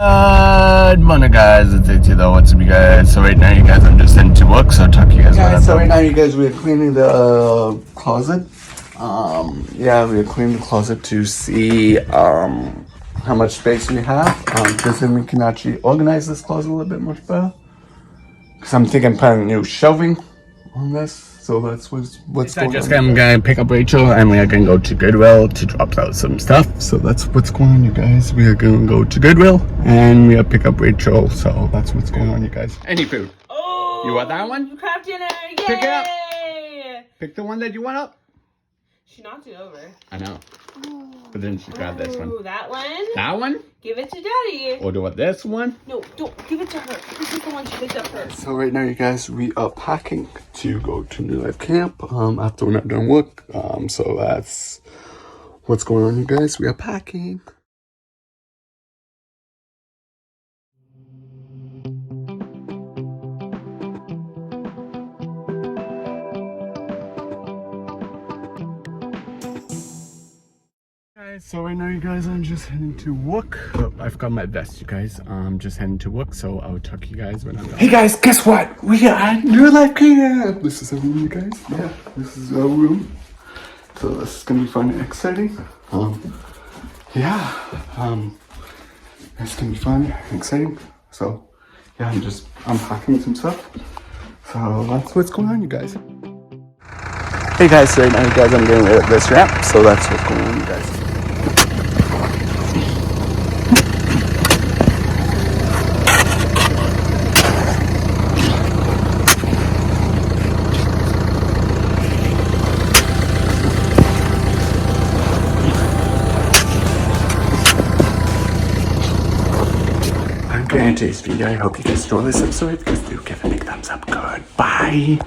Good morning, guys. It's AT though. What's up, you guys? So right now, you guys, I'm just heading to work. So I'll talk to you guys. So right now, you guys, we're cleaning the closet. Yeah, we're cleaning the closet to see how much space we have. Because then we can actually organize this closet a little bit much better. Because I'm thinking putting new shelving on this. So that's what's going on. I'm gonna pick up Rachel and we are gonna go to Goodwill to drop out some stuff. So that's what's going on, you guys. We are gonna go to Goodwill and we are pick up Rachel. So that's what's going on, you guys. Any food? Oh, you want that one? Craft dinner! Yay! Pick it up. Pick the one that you want up. She knocked it over. I know. But then she grabbed this one. Ooh, that one? That one? Give it to Daddy. Or do what? This one? No, don't. Give it to her. This is the one she picked up first. So right now, you guys, we are packing to go to New Life Camp after we're not done work. So that's what's going on, you guys. We are packing. So right now, you guys, I'm just heading to work. Oh, I've got my vest, you guys. I'm just heading to work, so I'll talk to you guys when I'm done. Hey guys, guess what? We are at New Life Camp. This is our room, you guys. Yeah, this is our room. So this is gonna be fun and exciting. It's gonna be fun and exciting. So yeah, I'm packing some stuff. So that's what's going on, you guys. Hey guys, so right now, you guys, I'm getting rid of this ramp. So that's what's going on, you guys. Today's video. I hope you guys enjoyed this episode. If you guys do, give it a big thumbs up. Goodbye.